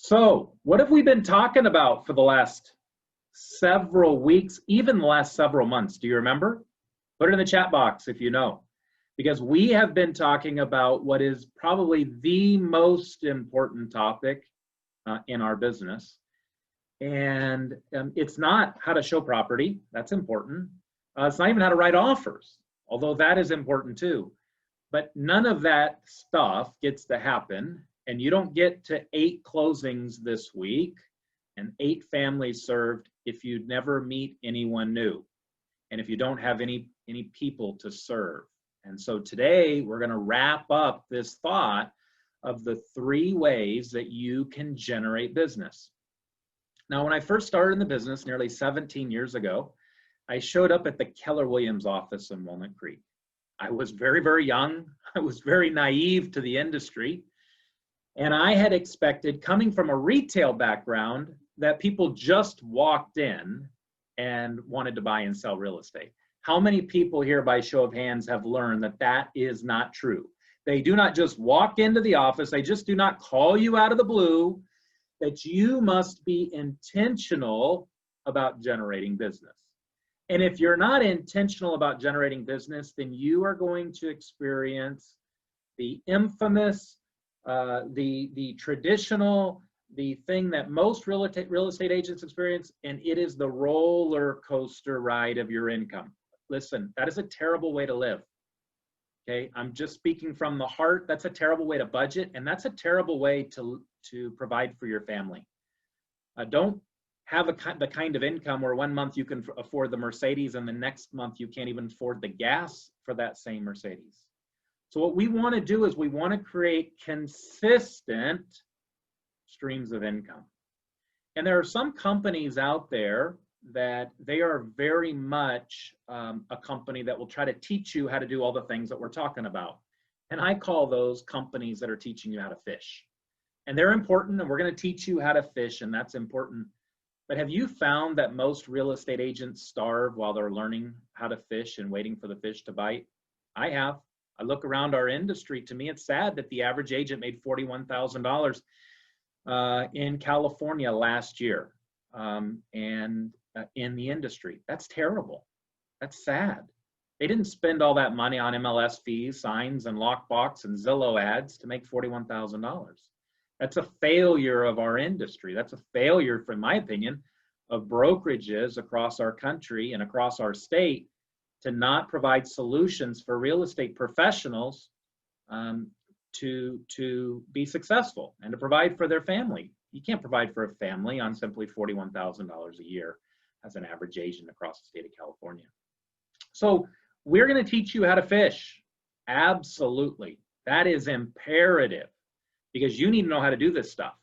So, what have we been talking about for the last several weeks, even the last several months? Do you remember? Put it in the chat box if you know. Because we have been talking about what is probably the most important topic in our business. And it's not how to show property, that's important. It's not even how to write offers, although that is important too. But none of that stuff gets to happen, and you don't get to 8 closings this week and 8 families served if you never meet anyone new and if you don't have any people to serve. And so today we're going to wrap up this thought of the 3 ways that you can generate business. Now, when I first started in the business nearly 17 years ago, I showed up at the Keller Williams office in Walnut Creek. I was very, very young. I was very naive to the industry. And I had expected, coming from a retail background, that people just walked in and wanted to buy and sell real estate. How many people here, by show of hands, have learned that that is not true? They do not just walk into the office. They just do not call you out of the blue. That you must be intentional about generating business. And if you're not intentional about generating business, then you are going to experience the infamous, the traditional, the thing that most real estate agents experience, and it is the roller coaster ride of your income. Listen, that is a terrible way to live. Okay, I'm just speaking from the heart. That's a terrible way to budget, and that's a terrible way to provide for your family. Don't have the kind of income where one month you can afford the Mercedes and the next month you can't even afford the gas for that same Mercedes. So what we want to do is we want to create consistent streams of income. And there are some companies out there that they are very much a company that will try to teach you how to do all the things that we're talking about. And I call those companies that are teaching you how to fish. And they're important, and we're going to teach you how to fish, and that's important. But have you found that most real estate agents starve while they're learning how to fish and waiting for the fish to bite? I have. I look around our industry. To me, it's sad that the average agent made $41,000 in California last year, and in the industry. That's terrible. That's sad. They didn't spend all that money on MLS fees, signs, and lockbox and Zillow ads to make $41,000. That's a failure of our industry. That's a failure, in my opinion, of brokerages across our country and across our state to not provide solutions for real estate professionals to be successful and to provide for their family. You can't provide for a family on simply $41,000 a year as an average agent across the state of California. So we're going to teach you how to fish. Absolutely. That is imperative, because you need to know how to do this stuff.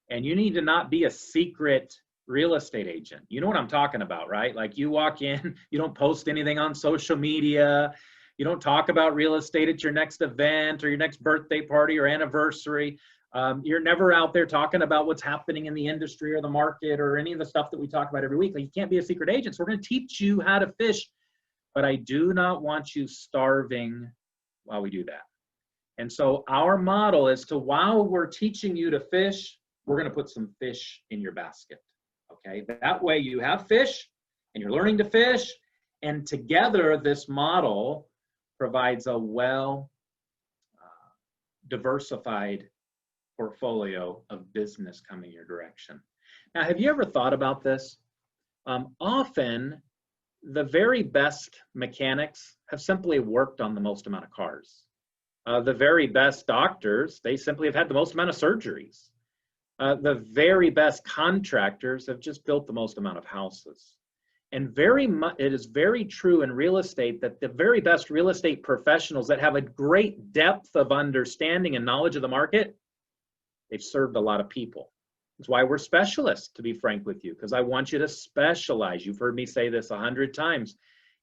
And you need to not be a secret real estate agent. You know what I'm talking about, right? Like, you walk in, you don't post anything on social media. You don't talk about real estate at your next event or your next birthday party or anniversary. You're never out there talking about what's happening in the industry or the market or any of the stuff that we talk about every week. Like, you can't be a secret agent. So we're going to teach you how to fish, but I do not want you starving while we do that. And so our model is to, while we're teaching you to fish, we're going to put some fish in your basket. Okay, that way you have fish and you're learning to fish, and together this model provides a well diversified portfolio of business coming your direction. Now, have you ever thought about this? Often the very best mechanics have simply worked on the most amount of cars. The very best doctors, they simply have had the most amount of surgeries. The very best contractors have just built the most amount of houses. And it is very true in real estate that the very best real estate professionals that have a great depth of understanding and knowledge of the market, they've served a lot of people. That's why we're specialists, to be frank with you, because I want you to specialize. You've heard me say this 100 times.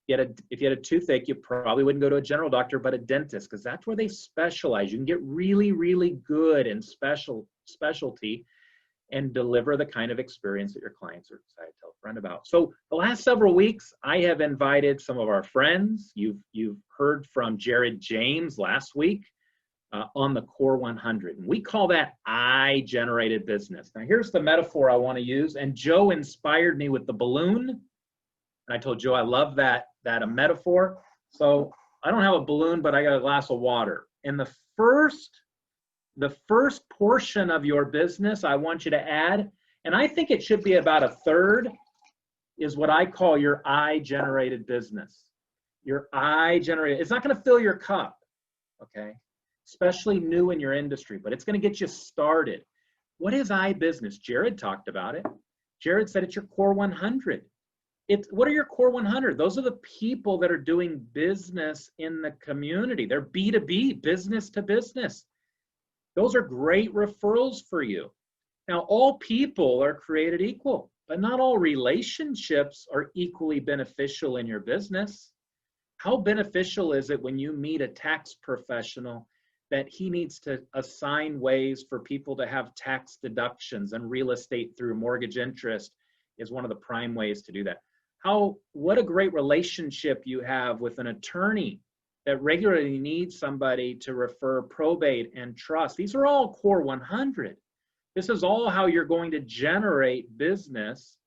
If you had a toothache, you probably wouldn't go to a general doctor, but a dentist, because that's where they specialize. You can get really, really good in specialty and deliver the kind of experience that your clients are excited to tell a friend about. So the last several weeks, I have invited some of our friends. You've heard from Jared James last week. on the Core 100. And we call that I-generated business. Now, here's the metaphor I want to use. And Joe inspired me with the balloon. And I told Joe I love that a metaphor. So I don't have a balloon, but I got a glass of water. And the first portion of your business I want you to add, and I think it should be about a third, is what I call your I-generated business. Your I-generated, it's not going to fill your cup, okay? Especially new in your industry, but it's going to get you started. What is I-business? Jared talked about it. Jared said it's your Core 100. What are your Core 100? Those are the people that are doing business in the community. They're B2B, business to business. Those are great referrals for you. Now, all people are created equal, but not all relationships are equally beneficial in your business. How beneficial is it when you meet a tax professional that he needs to assign ways for people to have tax deductions, and real estate through mortgage interest is one of the prime ways to do that. What a great relationship you have with an attorney that regularly needs somebody to refer probate and trust. These are all Core 100. This is all how you're going to generate business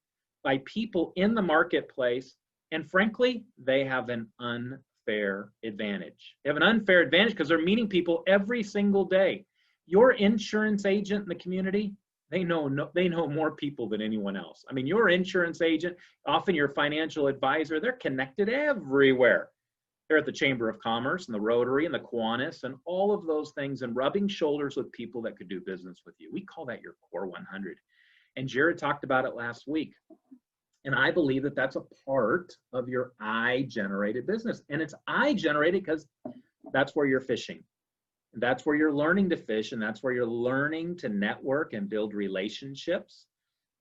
by people in the marketplace. And frankly, they have an unfair advantage. They have an unfair advantage because they're meeting people every single day. Your insurance agent in the community, they know more people than anyone else. I mean, your insurance agent, often your financial advisor, they're connected everywhere. They're at the Chamber of Commerce and the Rotary and the Kiwanis and all of those things, and rubbing shoulders with people that could do business with you. We call that your Core 100. And Jared talked about it last week. And I believe that that's a part of your I-generated business. And it's I-generated because that's where you're fishing. That's where you're learning to fish, and that's where you're learning to network and build relationships,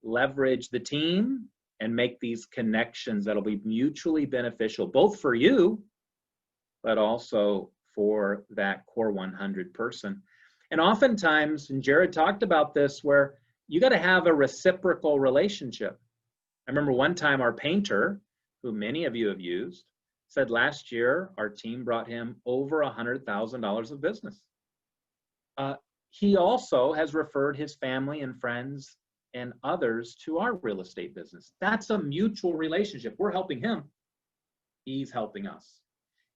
leverage the team, and make these connections that'll be mutually beneficial, both for you, but also for that Core 100 person. And oftentimes, and Jared talked about this, where you got to have a reciprocal relationship. I remember one time our painter, who many of you have used, said last year our team brought him over $100,000 of business. He also has referred his family and friends and others to our real estate business. That's a mutual relationship. We're helping him. He's helping us.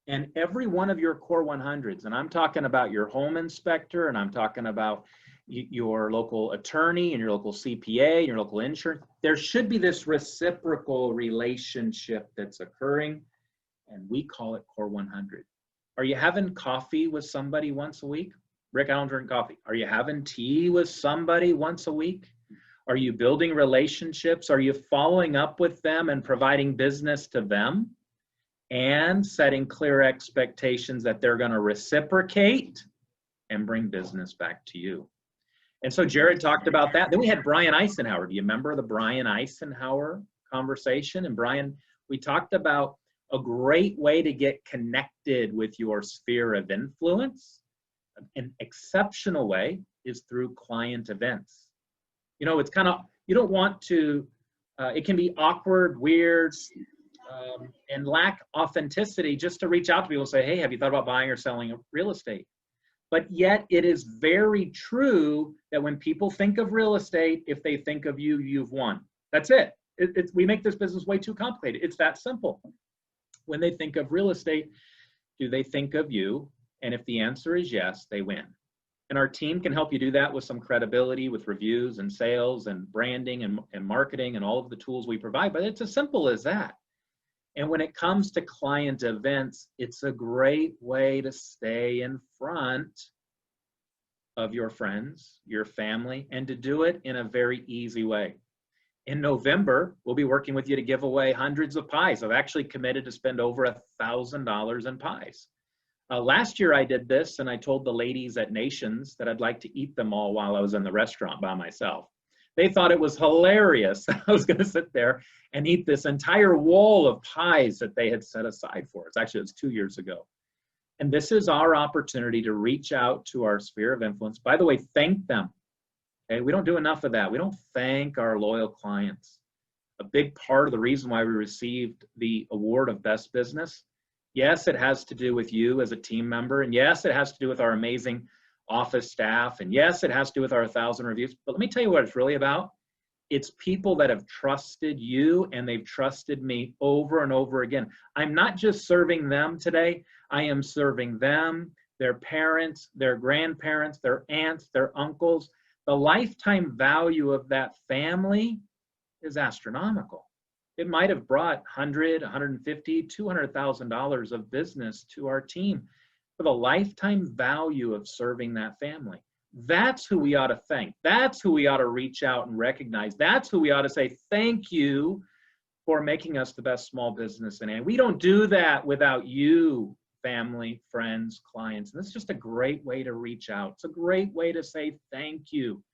And every one of your Core 100s, and I'm talking about your home inspector, and I'm talking about your local attorney and your local CPA and your local insurance, there should be this reciprocal relationship that's occurring, and we call it Core 100. Are you having coffee with somebody once a week? Rick, I don't drink coffee. Are you having tea with somebody once a week? Are you building relationships? Are you following up with them and providing business to them and setting clear expectations that they're going to reciprocate and bring business back to you? And so Jared talked about that. Then we had Brian Eisenhower. Do you remember the Brian Eisenhower conversation? And Brian, we talked about a great way to get connected with your sphere of influence. An exceptional way is through client events. You know, it's kind of, you don't want to, it can be awkward, weird, and lack authenticity just to reach out to people and say, hey, have you thought about buying or selling real estate? But yet it is very true that when people think of real estate, if they think of you, you've won. That's it. We make this business way too complicated. It's that simple. When they think of real estate, do they think of you? And if the answer is yes, they win. And our team can help you do that with some credibility, with reviews and sales and branding and marketing and all of the tools we provide. But it's as simple as that. And when it comes to client events, it's a great way to stay in front of your friends, your family, and to do it in a very easy way. In November, we'll be working with you to give away hundreds of pies. I've actually committed to spend over $1,000 in pies. Last year I did this, and I told the ladies at Nations that I'd like to eat them all while I was in the restaurant by myself. They thought it was hilarious. I was going to sit there and eat this entire wall of pies that they had set aside for us. Actually, it was 2 years ago. And this is our opportunity to reach out to our sphere of influence. By the way, thank them. Okay, we don't do enough of that. We don't thank our loyal clients. A big part of the reason why we received the award of Best Business, yes, it has to do with you as a team member. And yes, it has to do with our amazing office staff. And yes, it has to do with our 1,000 reviews, but let me tell you what it's really about. It's people that have trusted you and they've trusted me over and over again. I'm not just serving them today. I am serving them, their parents, their grandparents, their aunts, their uncles. The lifetime value of that family is astronomical. It might have brought $100, $150, $200,000 of business to our team for the lifetime value of serving that family. That's who we ought to thank. That's who we ought to reach out and recognize. That's who we ought to say thank you for making us the best small business in it. We don't do that without you, family, friends, clients. And it's just a great way to reach out. It's a great way to say thank you.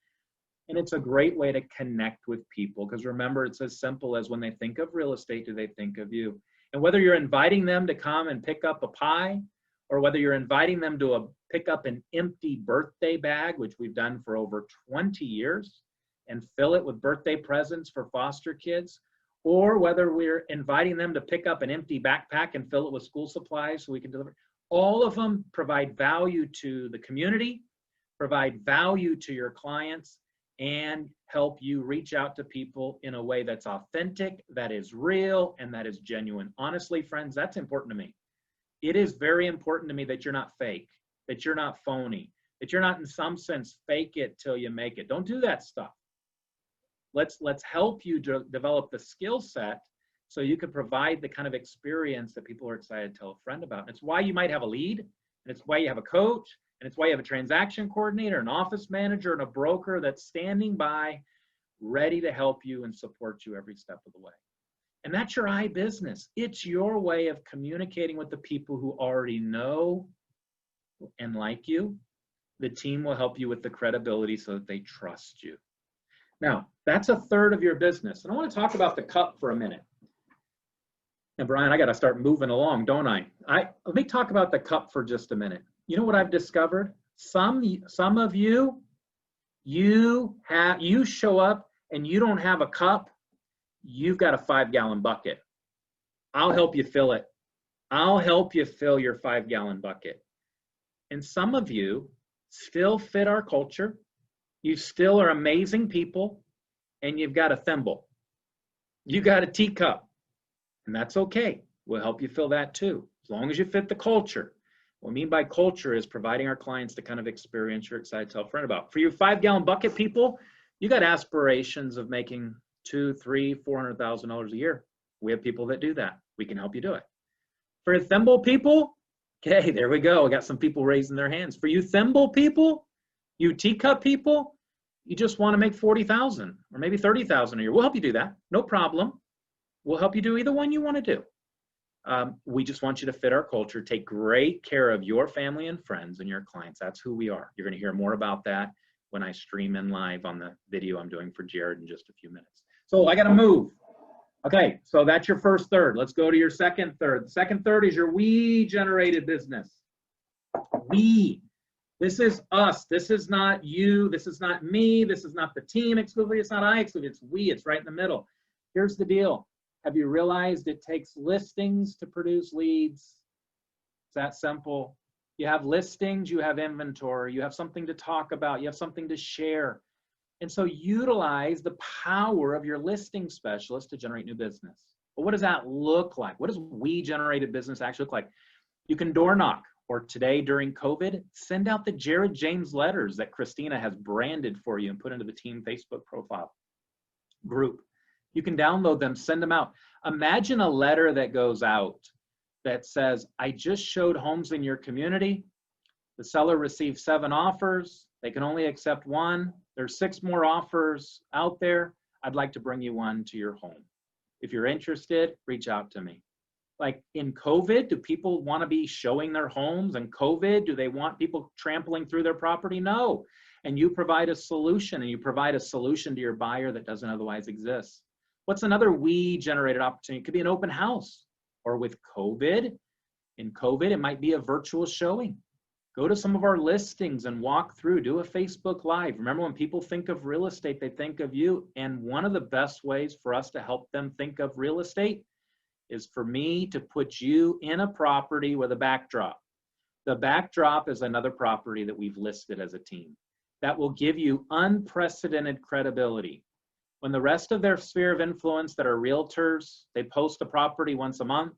And it's a great way to connect with people, because remember, it's as simple as when they think of real estate, do they think of you? And whether you're inviting them to come and pick up a pie, or whether you're inviting them to pick up an empty birthday bag, which we've done for over 20 years, and fill it with birthday presents for foster kids, or whether we're inviting them to pick up an empty backpack and fill it with school supplies so we can deliver, all of them provide value to the community, provide value to your clients, and help you reach out to people in a way that's authentic, that is real, and that is genuine. Honestly, friends, that's important to me. It is very important to me that you're not fake, that you're not phony, that you're not in some sense fake it till you make it. Don't do that stuff. Let's help you develop the skill set so you can provide the kind of experience that people are excited to tell a friend about. And it's why you might have a lead, and it's why you have a coach, and it's why you have a transaction coordinator, an office manager, and a broker that's standing by, ready to help you and support you every step of the way. And that's your iBusiness. It's your way of communicating with the people who already know and like you. The team will help you with the credibility so that they trust you. Now, that's a third of your business. And I want to talk about the cup for a minute. And Brian, I got to start moving along, don't I? Let me talk about the cup for just a minute. You know what I've discovered? Some of you, you show up and you don't have a cup. You've got a 5-gallon bucket. I'll help you fill it. I'll help you fill your 5-gallon bucket. And some of you still fit our culture. You still are amazing people, and you've got a thimble. You got a teacup, and that's okay. We'll help you fill that too, as long as you fit the culture. What I mean by culture is providing our clients the kind of experience you're excited to tell a friend about. For you 5-gallon bucket people, you got aspirations of making $200,000, $300,000, $400,000 a year. We have people that do that. We can help you do it. For thimble people, okay, there we go. I got some people raising their hands. For you thimble people, you teacup people, you just want to make 40,000 or maybe 30,000 a year. We'll help you do that. No problem. We'll help you do either one you want to do. We just want you to fit our culture, take great care of your family and friends and your clients. That's who we are. You're going to hear more about that when I stream in live on the video I'm doing for Jared in just a few minutes. So I got to move. Okay, so that's your first third. Let's go to your second third. The second third is your we-generated business. We. This is us. This is not you. This is not me. This is not the team exclusively. It's not I exclusively. It's we. It's right in the middle. Here's the deal. Have you realized it takes listings to produce leads? It's that simple. You have listings, you have inventory, you have something to talk about, you have something to share. And so utilize the power of your listing specialist to generate new business. But what does that look like? What does we-generated business actually look like? You can door knock, or today during COVID, send out the Jared James letters that Christina has branded for you and put into the team Facebook profile group. You can download them, send them out. Imagine a letter that goes out that says, I just showed homes in your community. The seller received 7 offers. They can only accept 1. There's 6 more offers out there. I'd like to bring you one to your home. If you're interested, reach out to me. Like in COVID, do people want to be showing their homes? In COVID, do they want people trampling through their property? No. And you provide a solution, and you provide a solution to your buyer that doesn't otherwise exist. What's another we-generated opportunity? It could be an open house. Or with COVID, in COVID, it might be a virtual showing. Go to some of our listings and walk through, do a Facebook Live. Remember, when people think of real estate, they think of you. And one of the best ways for us to help them think of real estate is for me to put you in a property with a backdrop. The backdrop is another property that we've listed as a team that will give you unprecedented credibility. When the rest of their sphere of influence that are realtors, they post a property once a month,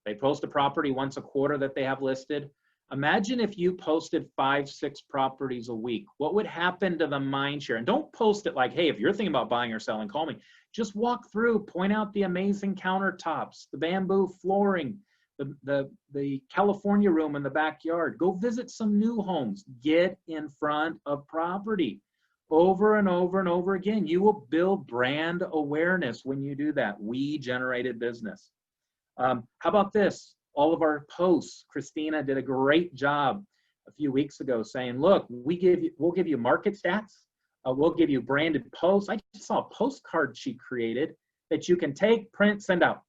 they post a property once a quarter that they have listed. Imagine if you posted 5, 6 properties a week. What would happen to the mind share? And don't post it like, hey, if you're thinking about buying or selling, call me. Just walk through, point out the amazing countertops, the bamboo flooring, the California room in the backyard. Go visit some new homes. Get in front of property. Over and over and over again. You will build brand awareness when you do that. We generated business. How about this? All of our posts, Christina did a great job a few weeks ago saying, look, we'll give you market stats. We'll give you branded posts. I just saw a postcard she created that you can take, print, send out.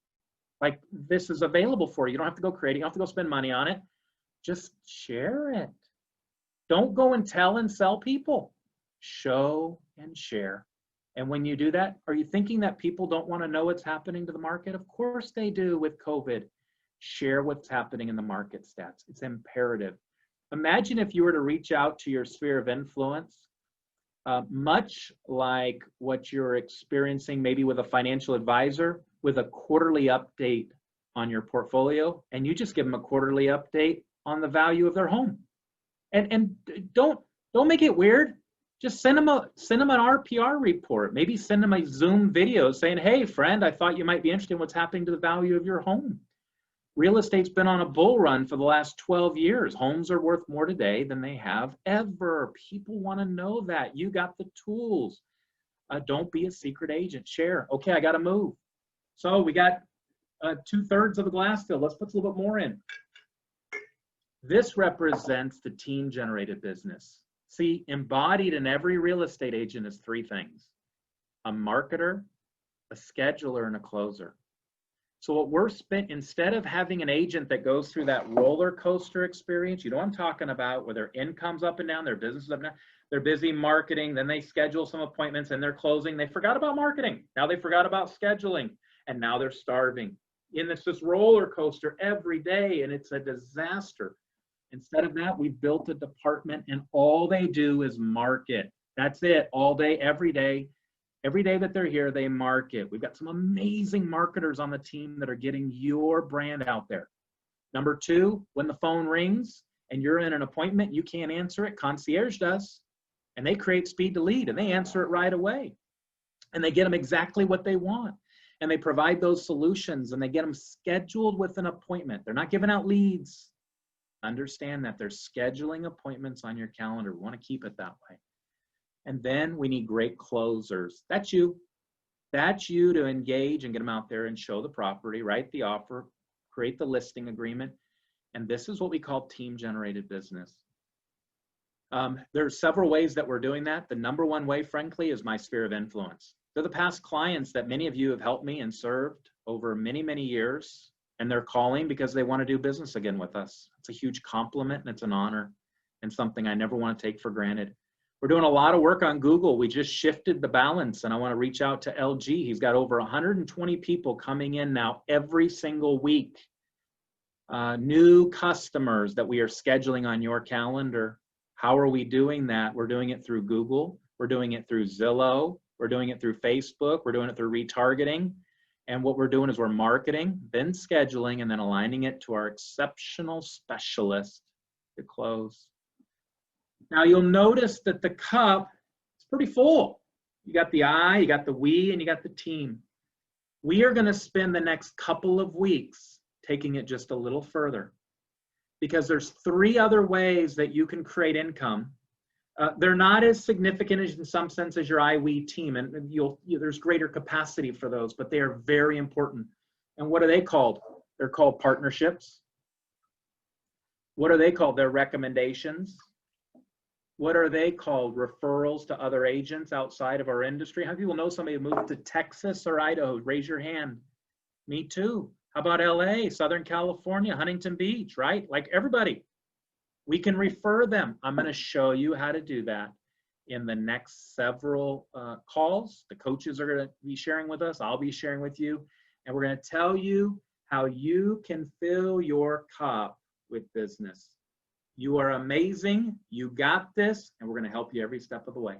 Like, this is available for you. You don't have to go create it. You don't have to go spend money on it. Just share it. Don't go and tell and sell people. Show and share. And when you do that, are you thinking that people don't want to know what's happening to the market? Of course they do with COVID. Share what's happening in the market stats. It's imperative. Imagine if you were to reach out to your sphere of influence, much like what you're experiencing maybe with a financial advisor, with a quarterly update on your portfolio, and you just give them a quarterly update on the value of their home. And don't make it weird. Just send them an RPR report. Maybe send them a Zoom video saying, hey, friend, I thought you might be interested in what's happening to the value of your home. Real estate's been on a bull run for the last 12 years. Homes are worth more today than they have ever. People want to know that. You got the tools. Don't be a secret agent. Share. Okay, I got to move. So we got 2/3 of the glass filled. Let's put a little bit more in. This represents the team-generated business. See, embodied in every real estate agent is 3 things: a marketer, a scheduler, and a closer. So what we're instead of having an agent that goes through that roller coaster experience, you know what I'm talking about, where their income's up and down, their business is up and down, they're busy marketing, then they schedule some appointments and they're closing. They forgot about marketing. Now they forgot about scheduling, and now they're starving. And it's this roller coaster every day, and it's a disaster. Instead of that, we've built a department, and all they do is market. That's it, all day, every day. Every day that they're here, they market. We've got some amazing marketers on the team that are getting your brand out there. Number 2, when the phone rings and you're in an appointment, you can't answer it, concierge does. And they create speed to lead, and they answer it right away. And they get them exactly what they want. And they provide those solutions, and they get them scheduled with an appointment. They're not giving out leads. Understand that they're scheduling appointments on your calendar. We want to keep it that way. And then we need great closers. That's you. That's you to engage and get them out there and show the property, write the offer, create the listing agreement. And this is what we call team-generated business. There's several ways that we're doing that. The number one way, frankly, is my sphere of influence. They're the past clients that many of you have helped me and served over many, many years. And they're calling because they want to do business again with us. It's a huge compliment, and it's an honor, and something I never want to take for granted. We're doing a lot of work on Google. We just shifted the balance, and I want to reach out to LG. He's got over 120 people coming in now every single week. New customers that we are scheduling on your calendar. How are we doing that? We're doing it through Google. We're doing it through Zillow. We're doing it through Facebook. We're doing it through retargeting. And what we're doing is we're marketing, then scheduling, and then aligning it to our exceptional specialist to close. Now you'll notice that the cup is pretty full. You got the I, you got the we, and you got the team. We are going to spend the next couple of weeks taking it just a little further, because there's 3 other ways that you can create income. They're not as significant as, in some sense, as your I, we team, and there's greater capacity for those, but they are very important. And what are they called? They're called partnerships. What are they called? They're recommendations. What are they called? Referrals to other agents outside of our industry. How many people know somebody who moved to Texas or Idaho? Raise your hand. Me too. How about LA, Southern California, Huntington Beach, right? Like everybody. We can refer them. I'm going to show you how to do that in the next several calls. The coaches are going to be sharing with us. I'll be sharing with you. And we're going to tell you how you can fill your cup with business. You are amazing. You got this, and we're going to help you every step of the way.